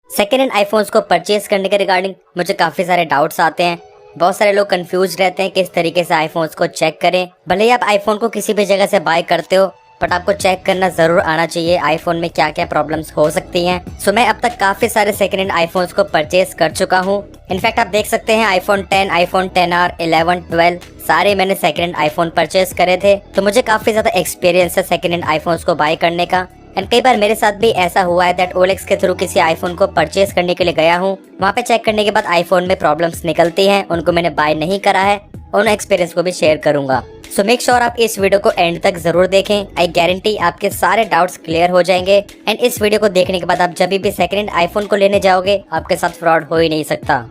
Second hand iPhones को purchase करने के रिगार्डिंग मुझे काफ़ी सारे डाउट्स आते हैं। बहुत सारे लोग कंफ्यूज रहते हैं किस तरीके से आईफोन्स को चेक करें। भले ही आप आईफोन को किसी भी जगह से बाय करते हो, बट आपको चेक करना ज़रूर आना चाहिए आईफोन में क्या क्या प्रॉब्लम्स हो सकती हैं। सो मैं अब तक काफ़ी सारे सेकेंड हैंड आईफोन्स को परचेज कर चुका हूँ। इनफैक्ट आप देख सकते हैं आईफोन 10, आईफोन 10R, 11, 12 सारे मैंने सेकेंड हैंड आईफोन परचेज करे थे। तो मुझे काफ़ी ज़्यादा एक्सपीरियंस है सेकेंड हैंड आईफोन्स को बाय करने का। एंड कई बार मेरे साथ भी ऐसा हुआ है दैट OLX के थ्रू किसी आईफोन को परचेज करने के लिए गया हूँ। वहाँ पे चेक करने के बाद आईफोन में प्रॉब्लम्स निकलती हैं, उनको मैंने बाय नहीं करा है और उन एक्सपीरियंस को भी शेयर करूंगा। सो मेक श्योर आप इस वीडियो को एंड तक जरूर देखें। आई गारंटी आपके सारे डाउट्स क्लियर हो जाएंगे। एंड इस वीडियो को देखने के बाद आप जब भी सेकेंड हैंड आईफोन को लेने जाओगे आपके साथ फ्रॉड हो ही नहीं सकता।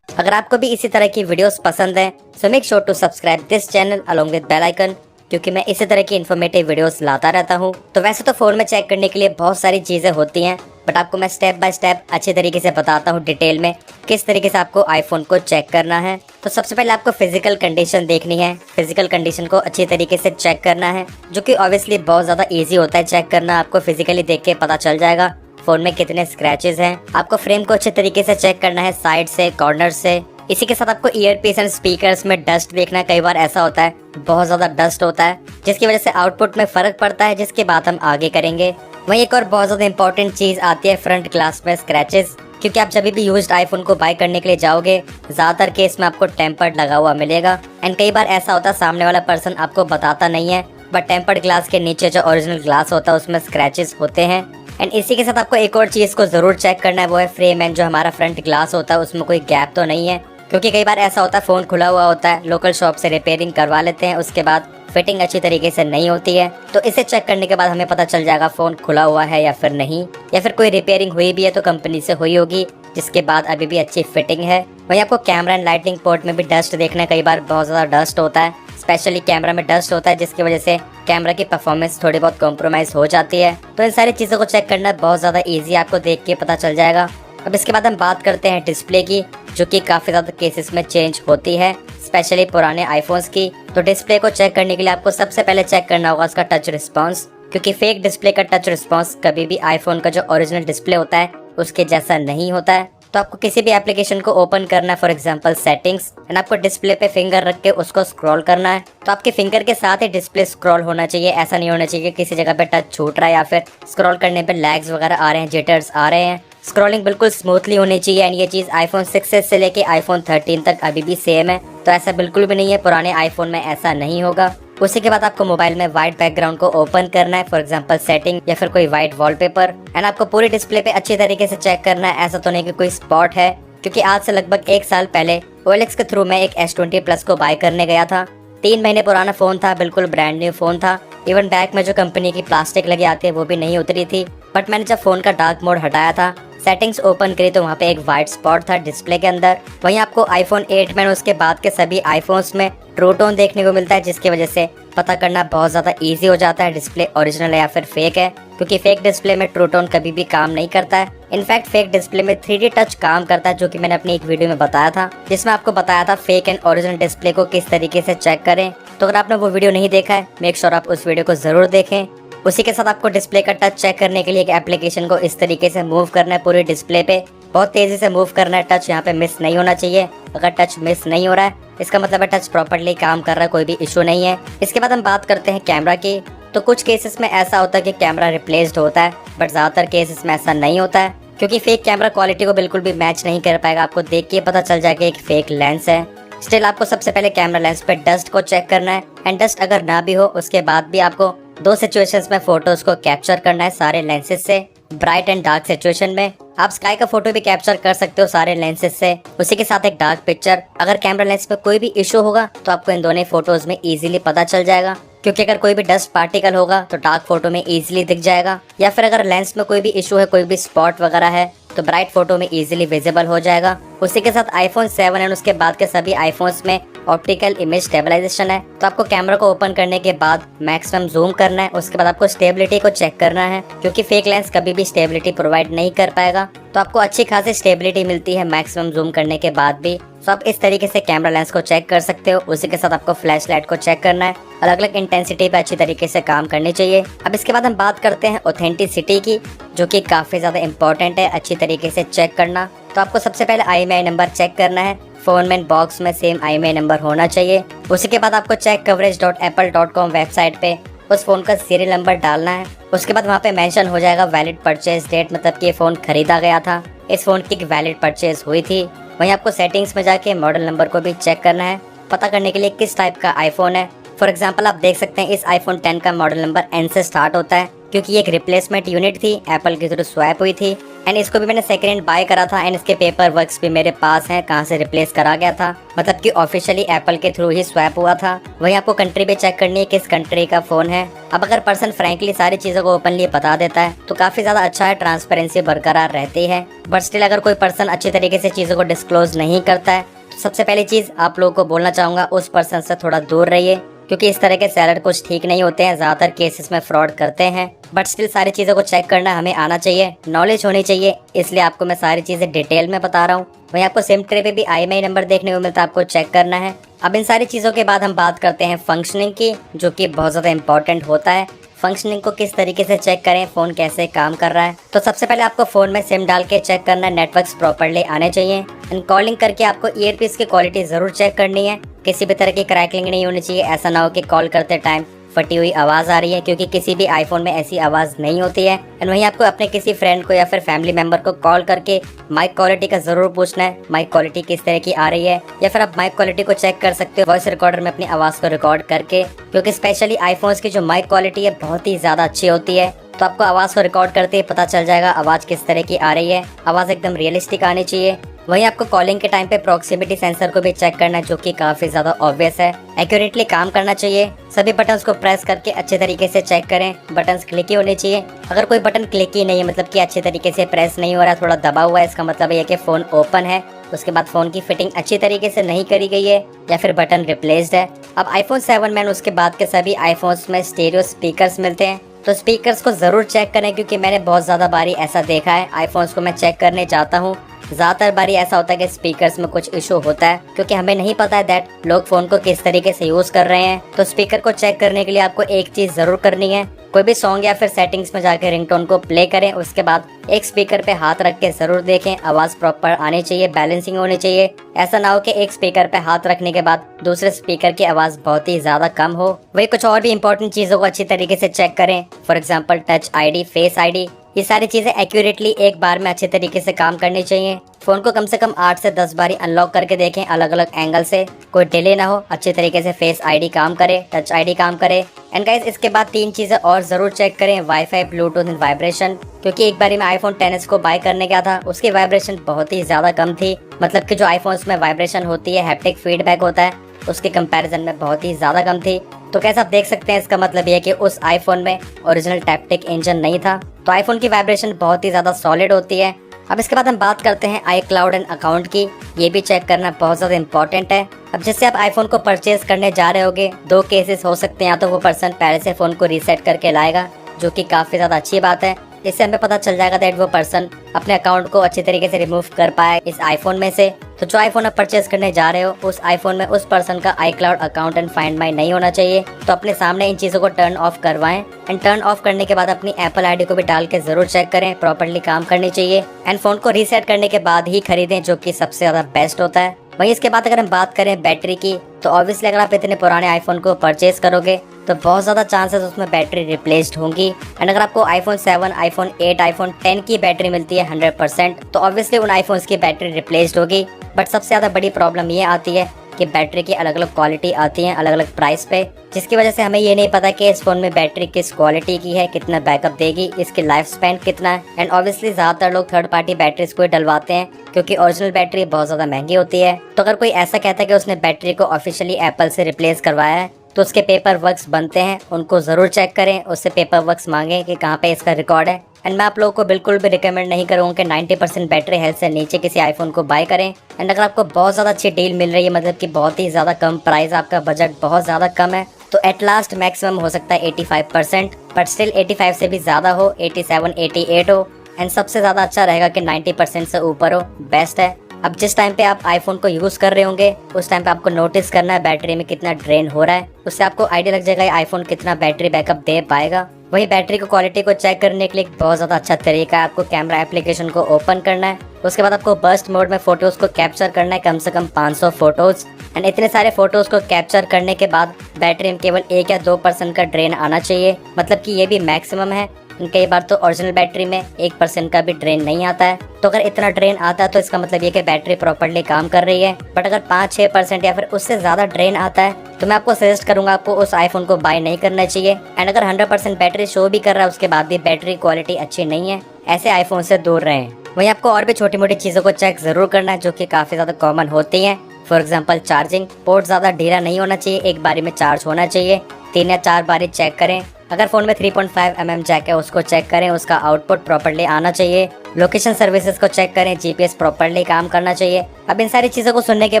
अगर आपको भी इसी तरह की वीडियोस पसंद है so make sure to subscribe this channel along with bell icon, क्योंकि मैं इसी तरह की इन्फॉर्मेटिव वीडियोस लाता रहता हूँ। तो वैसे तो फोन में चेक करने के लिए बहुत सारी चीजें होती हैं, बट आपको मैं स्टेप बाय स्टेप अच्छे तरीके से बताता हूँ डिटेल में किस तरीके से आपको आईफोन को चेक करना है। तो सबसे पहले आपको फिजिकल कंडीशन देखनी है। फिजिकल कंडीशन को अच्छी तरीके से चेक करना है, जो कि ऑब्वियसली बहुत ज्यादा ईजी होता है चेक करना। आपको फिजिकली देख के पता चल जाएगा फोन में कितने स्क्रैचेस हैं। आपको फ्रेम को अच्छे तरीके से चेक करना है, साइड से, कॉर्नर से। इसी के साथ आपको ईयरपीस एंड स्पीकर्स में डस्ट देखना है। कई बार ऐसा होता है बहुत ज्यादा डस्ट होता है जिसकी वजह से आउटपुट में फर्क पड़ता है, जिसके बाद हम आगे करेंगे। वहीं एक और बहुत ज्यादा इंपॉर्टेंट चीज आती है फ्रंट ग्लास में स्क्रैचेस, क्योंकि आप जब भी यूज्ड आईफोन को बाय करने के लिए जाओगे ज्यादातर केस में आपको टेम्पर्ड लगा हुआ मिलेगा। एंड कई बार ऐसा होता है सामने वाला पर्सन आपको बताता नहीं है, बट टेम्पर्ड ग्लास के नीचे जो ओरिजिनल ग्लास होता है उसमें स्क्रैचेस होते हैं। एंड इसी के साथ आपको एक और चीज को जरूर चेक करना है, वो है फ्रेम एंड जो हमारा फ्रंट ग्लास होता है उसमें कोई गैप तो नहीं है। क्योंकि कई बार ऐसा होता है फोन खुला हुआ होता है, लोकल शॉप से रिपेयरिंग करवा लेते हैं, उसके बाद फिटिंग अच्छी तरीके से नहीं होती है। तो इसे चेक करने के बाद हमें पता चल जाएगा फोन खुला हुआ है या फिर नहीं, या फिर कोई रिपेयरिंग हुई भी है तो कंपनी से हुई होगी, जिसके बाद अभी भी अच्छी फिटिंग है। वहीं आपको कैमरा एंड लाइटिंग पोर्ट में भी डस्ट देखना है। कई बार बहुत ज्यादा डस्ट होता है, स्पेशली कैमरा में डस्ट होता है, जिसकी वजह से कैमरा की परफॉर्मेंस थोड़ी बहुत कॉम्प्रोमाइज हो जाती है। तो इन सारी चीज़ों को चेक करना बहुत ज़्यादा ईजी, आपको देख के पता चल जाएगा। अब इसके बाद हम बात करते हैं डिस्प्ले की, जो कि काफ़ी ज़्यादा केसेस में चेंज होती है, स्पेशली पुराने आईफोन्स की। तो डिस्प्ले को चेक करने के लिए आपको सबसे पहले चेक करना होगा उसका टच रिस्पॉन्स, क्योंकि फेक डिस्प्ले का टच रिस्पॉन्स कभी भी आईफोन का जो ओरिजिनल डिस्प्ले होता है उसके जैसा नहीं होता है। तो आपको किसी भी एप्लीकेशन को ओपन करना है, फॉर एग्जांपल सेटिंग्स, एंड आपको डिस्प्ले पे फिंगर रख के उसको स्क्रॉल करना है। तो आपके फिंगर के साथ ही डिस्प्ले स्क्रॉल होना चाहिए। ऐसा नहीं होना चाहिए कि किसी जगह पे टच छूट रहा है या फिर स्क्रॉल करने पे लैग्स वगैरह आ रहे हैं, जिटर्स आ रहे हैं। स्क्रॉलिंग बिल्कुल स्मूथली होनी चाहिए। एंड ये चीज़ आईफोन 6 से लेके आईफोन 13 तक अभी भी सेम है, तो ऐसा बिल्कुल भी नहीं है पुराने आईफोन में ऐसा नहीं होगा। उसी के बाद आपको मोबाइल में वाइट बैकग्राउंड को ओपन करना है, फॉर एग्जांपल सेटिंग या फिर कोई वाइट वॉलपेपर। एंड आपको पूरे डिस्प्ले पे अच्छी तरीके से चेक करना है। ऐसा तो नहीं कि कोई स्पॉट है, क्योंकि आज से लगभग 1 साल पहले OLX के थ्रू मैं एक S20 Plus को बाय करने गया था। 3 महीने पुराना फोन था, बिल्कुल ब्रांड न्यू फोन था। इवन बैक में जो कंपनी की प्लास्टिक लगी आती है वो भी नहीं उतरी थी। बट मैंने जब फोन का डार्क मोड हटाया था, सेटिंग्स ओपन करी, तो वहाँ पे एक वाइट स्पॉट था डिस्प्ले के अंदर। वहीं आपको आईफोन 8 में उसके बाद के सभी आईफोन्स में ट्रू टोन देखने को मिलता है, जिसकी वजह से पता करना बहुत ज़्यादा इजी हो जाता है डिस्प्ले ओरिजिनल है या फिर फेक है, क्योंकि फेक डिस्प्ले में ट्रू टोन कभी भी काम नहीं करता है। इनफैक्ट फेक डिस्प्ले में 3D टच काम करता है, जो कि मैंने अपनी एक वीडियो में बताया था, जिसमें आपको बताया था फेक एंड ओरिजिनल डिस्प्ले को किस तरीके से चेक करें। तो अगर आपने वो वीडियो नहीं देखा है, मेक श्योर आप उस वीडियो को जरूर देखें। उसी के साथ आपको डिस्प्ले का टच चेक करने के लिए एक एप्लीकेशन को इस तरीके से मूव करना है पूरे डिस्प्ले पे। बहुत तेजी से मूव करना है, टच यहाँ पे मिस नहीं होना चाहिए। अगर टच मिस नहीं हो रहा है इसका मतलब है टच प्रॉपर्ली काम कर रहा है, कोई भी इशू नहीं है। इसके बाद हम बात करते हैं कैमरा की। तो कुछ केसेस में ऐसा होता है कि कैमरा रिप्लेस्ड होता है, बट ज्यादातर केसेस में ऐसा नहीं होता है, क्योंकि फेक कैमरा क्वालिटी को बिल्कुल भी मैच नहीं कर पाएगा। आपको देख के पता चल जाएगा एक फेक लेंस है। स्टिल आपको सबसे पहले कैमरा लेंस पे डस्ट को चेक करना है। एंड डस्ट अगर ना भी हो उसके बाद भी आपको 2 सिचुएशंस में फोटोज को कैप्चर करना है सारे लेंसेज से। ब्राइट एंड डार्क सिचुएशन में आप स्काई का फोटो भी कैप्चर कर सकते हो सारे लेंसेज से, उसी के साथ एक डार्क पिक्चर। अगर कैमरा लेंस में कोई भी इशू होगा तो आपको इन दोनों फोटोज में इजीली पता चल जाएगा, क्योंकि अगर कोई भी डस्ट पार्टिकल होगा तो डार्क फोटो में इजीली दिख जाएगा। या फिर अगर लेंस में कोई भी इशू है, कोई भी स्पॉट वगैरह है, तो ब्राइट फोटो में इजीली विजिबल हो जाएगा। उसी के साथ आईफोन 7 एंड उसके बाद के सभी आईफोन्स में ऑप्टिकल इमेज स्टेबलाइजेशन है। तो आपको कैमरा को ओपन करने के बाद मैक्सिमम जूम करना है, उसके बाद आपको स्टेबिलिटी को चेक करना है, क्योंकि फेक लेंस कभी भी स्टेबिलिटी प्रोवाइड नहीं कर पाएगा। तो आपको अच्छी खासी स्टेबिलिटी मिलती है मैक्सिमम जूम करने के बाद भी। तो आप इस तरीके से कैमरा लेंस को चेक कर सकते हो। उसी के साथ आपको फ्लैश लाइट को चेक करना है, अलग अलग इंटेंसिटी पे अच्छी तरीके से काम करनी चाहिए। अब इसके बाद हम बात करते हैं ऑथेंटिसिटी की, जो कि काफी ज्यादा इंपॉर्टेंट है अच्छी तरीके से चेक करना। तो आपको सबसे पहले IMEI नंबर चेक करना है। फोन में बॉक्स में सेम IMEI नंबर होना चाहिए। उसी के बाद आपको checkcoverage.apple.com वेबसाइट पे उस फोन का सीरियल नंबर डालना है। उसके बाद वहाँ पे मेंशन हो जाएगा वैलिड परचेज डेट, मतलब कि ये फोन खरीदा गया था, इस फोन की वैलिड परचेज हुई थी। वहीं आपको सेटिंग्स में जाके मॉडल नंबर को भी चेक करना है, पता करने के लिए किस टाइप का आईफोन है। फॉर एग्जाम्पल आप देख सकते हैं इस आईफोन 10 का मॉडल नंबर N से स्टार्ट होता है, क्योंकि ये एक रिप्लेसमेंट यूनिट थी, एप्पल के थ्रू स्वैप हुई थी। एंड इसको भी मैंने सेकेंड हैंड बाय करा था एंड इसके पेपर वर्क्स भी मेरे पास हैं कहाँ से रिप्लेस करा गया था, मतलब कि ऑफिशियली एप्पल के थ्रू ही स्वैप हुआ था। वहीं आपको कंट्री भी चेक करनी है किस कंट्री का फोन है। अब अगर पर्सन फ्रैंकली सारी चीजों को ओपनली बता देता है तो काफी ज्यादा अच्छा है, ट्रांसपेरेंसी बरकरार रहती है। बट स्टिल अगर कोई पर्सन अच्छी तरीके से चीजों को डिस्क्लोज नहीं करता है तो सबसे पहली चीज आप लोगों को बोलना चाहूंगा, उस पर्सन से थोड़ा दूर रहिए, क्योंकि इस तरह के सेलर कुछ ठीक नहीं होते हैं, ज्यादातर केसेस में फ्रॉड करते हैं। बट स्टिल सारी चीजों को चेक करना हमें आना चाहिए, नॉलेज होनी चाहिए, इसलिए आपको मैं सारी चीजें डिटेल में बता रहा हूँ। वहीं आपको सिम ट्रे पे भी IMEI नंबर देखने को मिलता है, आपको चेक करना है। अब इन सारी चीजों के बाद हम बात करते हैं फंक्शनिंग की, जो कि बहुत ज्यादा इंपॉर्टेंट होता है। फंक्शनिंग को किस तरीके से चेक करें, फोन कैसे काम कर रहा है। तो सबसे पहले आपको फोन में सिम डाल के चेक करना है, नेटवर्क्स प्रॉपर्ली आने चाहिए। एंड कॉलिंग करके आपको ईयरपीस की क्वालिटी जरूर चेक करनी है, किसी भी तरह की क्रैकलिंग नहीं होनी चाहिए। ऐसा ना हो कि कॉल करते टाइम फटी हुई आवाज आ रही है, क्योंकि किसी भी आईफोन में ऐसी आवाज नहीं होती है। एंड वहीं आपको अपने किसी फ्रेंड को या फिर फैमिली मेंबर को कॉल करके माइक क्वालिटी का जरूर पूछना है, माइक क्वालिटी किस तरह की आ रही है। या फिर आप माइक क्वालिटी को चेक कर सकते हो वॉइस रिकॉर्डर में अपनी आवाज को रिकॉर्ड करके, क्योंकि स्पेशली आईफोन्स की जो माइक क्वालिटी है बहुत ही ज्यादा अच्छी होती है। तो आपको आवाज को रिकॉर्ड करते ही पता चल जाएगा आवाज किस तरह की आ रही है, आवाज एकदम रियलिस्टिक आनी चाहिए। वहीं आपको कॉलिंग के टाइम पे प्रॉक्सिमिटी सेंसर को भी चेक करना है, जो कि काफी ज्यादा ऑब्वियस है, एक्यूरेटली काम करना चाहिए। सभी बटन्स को प्रेस करके अच्छे तरीके से चेक करें, बटन्स क्लिकी होने चाहिए। अगर कोई बटन क्लिकी नहीं है, मतलब कि अच्छे तरीके से प्रेस नहीं हो रहा, थोड़ा दबा हुआ है, इसका मतलब ये कि फोन ओपन है। उसके बाद फोन की फिटिंग अच्छी तरीके से नहीं करी गई है या फिर बटन रिप्लेस्ड है। अब आईफोन 7 में उसके बाद के सभी आईफोन्स में स्टीरियो स्पीकर्स मिलते हैं, तो स्पीकर्स को जरूर चेक करें, क्योंकि मैंने बहुत ज्यादा बारी ऐसा देखा है, आईफोन्स को मैं चेक करने जाता हूँ, ज्यादातर बारी ऐसा होता है कि स्पीकर्स में कुछ इशू होता है, क्योंकि हमें नहीं पता है दैट लोग फोन को किस तरीके से यूज कर रहे हैं। तो स्पीकर को चेक करने के लिए आपको एक चीज जरूर करनी है, कोई भी सॉन्ग या फिर सेटिंग्स में जाकर रिंगटोन को प्ले करें, उसके बाद एक स्पीकर पे हाथ रख के जरूर देखें, आवाज प्रॉपर आनी चाहिए, बैलेंसिंग होनी चाहिए। ऐसा ना हो कि एक स्पीकर पे हाथ रखने के बाद दूसरे स्पीकर की आवाज बहुत ही ज्यादा कम हो। वही कुछ और भी इंपॉर्टेंट चीजों को अच्छी तरीके से चेक करें, for example touch ID, face ID, ये सारी चीजें एक्यूरेटली एक बार में अच्छे तरीके से काम करनी चाहिए। फोन को कम से कम 8 से 10 बारी अनलॉक करके देखें, अलग अलग एंगल से, कोई डिले ना हो, अच्छे तरीके से फेस ID काम करे, टच ID काम करे। एंड गाइस इसके बाद 3 चीजें और जरूर चेक करें, वाईफाई, ब्लूटूथ एंड वाइब्रेशन, क्योंकि एक बारी मैं आईफोन 10s को बाय करने गया था, उसकी वाइब्रेशन बहुत ही ज्यादा कम थी, मतलब कि जो आईफोन्स में वाइब्रेशन होती है, हैप्टिक फीडबैक होता है, उसके कंपैरिजन में बहुत ही ज्यादा कम थी। तो कैसे आप देख सकते हैं, इसका मतलब ये है कि उस आईफोन में ओरिजिनल टैप्टिक इंजन नहीं था। तो आईफोन की वाइब्रेशन बहुत ही ज्यादा सॉलिड होती है। अब इसके बाद हम बात करते हैं iCloud एंड अकाउंट की, ये भी चेक करना बहुत ज्यादा इंपॉर्टेंट है। अब जैसे आप आईफोन को परचेज करने जा रहे होगे, 2 केसेस हो सकते हैं, या तो वो पर्सन पहले से फोन को रीसेट करके लाएगा, जो कि काफी ज्यादा अच्छी बात है, इससे हमें पता चल जाएगा दैट वो पर्सन अपने अकाउंट को अच्छी तरीके से रिमूव कर पाए इस आईफोन में से। तो जो आईफोन आप परचेज करने जा रहे हो, उस आईफोन में उस पर्सन का iCloud account and find my नहीं होना चाहिए। तो अपने सामने इन चीजों को टर्न ऑफ करवाएं, एंड टर्न ऑफ करने के बाद अपनी एप्पल ID को भी डाल के जरूर चेक करें, प्रॉपर्ली काम करनी चाहिए। एंड फोन को रीसेट करने के बाद ही खरीदें, जो कि सबसे ज्यादा बेस्ट होता है। वहीं इसके बाद अगर हम बात करें बैटरी की, तो ऑब्वियसली अगर आप इतने पुराने आईफोन को परचेज करोगे तो बहुत ज़्यादा चांसेस उसमें बैटरी रिप्लेस्ड होंगी। एंड अगर आपको आईफोन 7, आईफोन 8, आईफोन 10 की बैटरी मिलती है 100%, तो ऑब्वियसली उन आईफोन्स की बैटरी रिप्लेस्ड होगी। बट सबसे ज़्यादा बड़ी प्रॉब्लम ये आती है कि बैटरी की अलग अलग क्वालिटी आती है अलग अलग प्राइस पे, जिसकी वजह से हमें ये नहीं पता कि इस फोन में बैटरी किस क्वालिटी की है, कितना बैकअप देगी, इसकी लाइफ स्पैन कितना है। एंड ऑब्वियसली ज़्यादातर लोग थर्ड पार्टी बैटरीज को ही डलवाते हैं, क्योंकि ओरिजिनल बैटरी बहुत ज़्यादा महंगी होती है। तो अगर कोई ऐसा कहता है कि उसने बैटरी को ऑफिशियली एप्पल से रिप्लेस करवाया है, तो उसके पेपर वर्क्स बनते हैं, उनको ज़रूर चेक करें, उससे पेपर वर्क्स मांगें कि कहाँ पे इसका रिकॉर्ड है। एंड मैं आप लोगों को बिल्कुल भी रिकमेंड नहीं करूँगा कि 90% बैटरी हेल्थ से नीचे किसी आईफोन को बाय करें। एंड अगर आपको बहुत ज़्यादा अच्छी डील मिल रही है, मतलब कि बहुत ही ज़्यादा कम प्राइस, आपका बजट बहुत ज़्यादा कम है, तो एट लास्ट मैक्सिमम हो सकता है 85%, बट स्टिल 85 से भी ज़्यादा हो, 87, 88 हो। एंड सबसे ज़्यादा अच्छा रहेगा कि 90% से ऊपर हो, बेस्ट है। अब जिस टाइम पे आप आईफोन को यूज़ कर रहे होंगे उस टाइम पे आपको नोटिस करना है बैटरी में कितना ड्रेन हो रहा है, उससे आपको आइडिया लग जाएगा आईफोन कितना बैटरी बैकअप दे पाएगा। वही बैटरी को क्वालिटी को चेक करने के लिए एक बहुत ज़्यादा अच्छा तरीका है, आपको कैमरा एप्लीकेशन को ओपन करना है, उसके बाद आपको बर्स्ट मोड में फ़ोटोज़ को कैप्चर करना है, कम से कम 500 फ़ोटोज़। एंड इतने सारे फ़ोटोज़ को कैप्चर करने के बाद बैटरी में केवल 1 या 2% का ड्रेन आना चाहिए, मतलब कि ये भी मैक्सिमम है। कई बार तो ओरिजिनल बैटरी में 1% का भी ड्रेन नहीं आता है। तो अगर इतना ड्रेन आता है तो इसका मतलब ये कि बैटरी प्रॉपर्ली काम कर रही है। बट अगर 5-6% या फिर उससे ज़्यादा ड्रेन आता है तो मैं आपको सजेस्ट करूंगा आपको उस आईफोन को बाय नहीं करना चाहिए। एंड अगर 100% बैटरी शो भी कर रहा है उसके बाद भी बैटरी क्वालिटी अच्छी नहीं है, ऐसे आईफोन से दूर रहें। वहीं आपको और भी छोटी मोटी चीज़ों को चेक ज़रूर करना है जो कि काफ़ी ज़्यादा कॉमन होती हैं। फॉर एग्जाम्पल चार्जिंग पोर्ट ज़्यादा ढीला नहीं होना चाहिए, एक बारी में चार्ज होना चाहिए, 3 या 4 बारी चेक करें। अगर फ़ोन में 3.5 mm जैक है उसको चेक करें, उसका आउटपुट प्रॉपर्ली आना चाहिए। लोकेशन सर्विसेज को चेक करें, जीपीएस प्रॉपर्ली काम करना चाहिए। अब इन सारी चीज़ों को सुनने के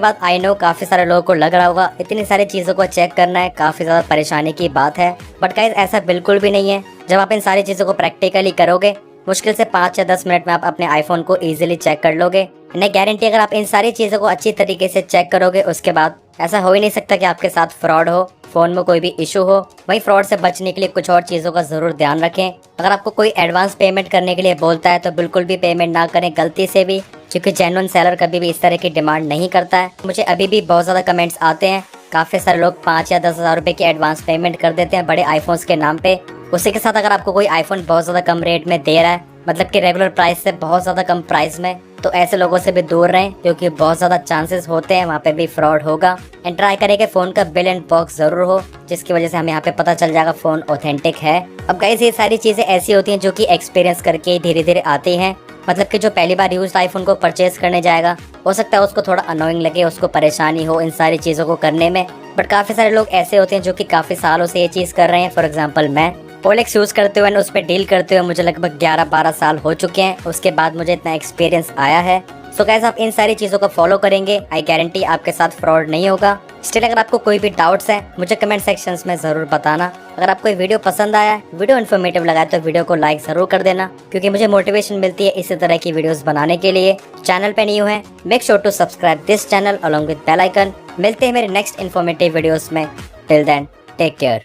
बाद आई नो काफ़ी सारे लोगों को लग रहा होगा इतनी सारी चीज़ों को चेक करना है काफ़ी ज़्यादा परेशानी की बात है, बट गाइस ऐसा बिल्कुल भी नहीं है। जब आप इन सारी चीज़ों को प्रैक्टिकली करोगे मुश्किल से 5 या 10 मिनट में आप अपने आईफोन को इजीली चेक कर लोगे। नहीं गारंटी, अगर आप इन सारी चीज़ों को अच्छी तरीके से चेक करोगे उसके बाद ऐसा हो ही नहीं सकता कि आपके साथ फ्रॉड हो, फ़ोन में कोई भी इशू हो। वहीं फ्रॉड से बचने के लिए कुछ और चीज़ों का ज़रूर ध्यान रखें। अगर आपको कोई एडवांस पेमेंट करने के लिए बोलता है तो बिल्कुल भी पेमेंट ना करें गलती से भी, क्योंकि जेन्युइन सेलर कभी भी इस तरह की डिमांड नहीं करता है। मुझे अभी भी बहुत ज़्यादा कमेंट्स आते हैं, काफ़ी सारे लोग 5 या 10 हज़ार रुपये की एडवांस पेमेंट कर देते हैं बड़े आईफोन्स के नाम पे। उसी के साथ अगर आपको कोई आईफोन बहुत ज़्यादा कम रेट में दे रहा है, मतलब कि रेगुलर प्राइस से बहुत ज़्यादा कम प्राइस में, तो ऐसे लोगों से भी दूर रहें क्योंकि बहुत ज़्यादा चांसेस होते हैं वहाँ पे भी फ्रॉड होगा। एंड ट्राई करें कि फ़ोन का बिल एंड बॉक्स ज़रूर हो, जिसकी वजह से हमें यहाँ पे पता चल जाएगा फ़ोन ऑथेंटिक है। अब गाइस ये सारी चीज़ें ऐसी होती हैं जो कि एक्सपीरियंस करके धीरे धीरे आती हैं, मतलब कि जो पहली बार यूज्ड आईफोन को परचेज करने जाएगा हो सकता है उसको थोड़ा अनोइंग लगे, उसको परेशानी हो इन सारी चीज़ों को करने में। बट काफ़ी सारे लोग ऐसे होते हैं जो कि काफ़ी सालों से ये चीज़ कर रहे हैं। फॉर एग्जाम्पल मैं ओलेक्स यूज़ करते हुए उस पर डील करते हुए मुझे लगभग 11-12 साल हो चुके हैं, उसके बाद मुझे इतना एक्सपीरियंस आया है। सो गाइस आप इन सारी चीज़ों को फॉलो करेंगे, आई गारंटी आपके साथ फ्रॉड नहीं होगा। स्टिल अगर आपको कोई भी डाउट्स हैं मुझे कमेंट सेक्शंस में ज़रूर बताना। अगर आपको ये वीडियो पसंद आया, वीडियो इन्फॉर्मेटिव लगा तो वीडियो को लाइक ज़रूर कर देना, क्योंकि मुझे मोटिवेशन मिलती है इसी तरह की वीडियोस बनाने के लिए। चैनल पे न्यू है, make sure to subscribe this channel along with bell icon. मिलते हैं मेरे नेक्स्ट इन्फॉर्मेटिव वीडियोस में। Till then take care.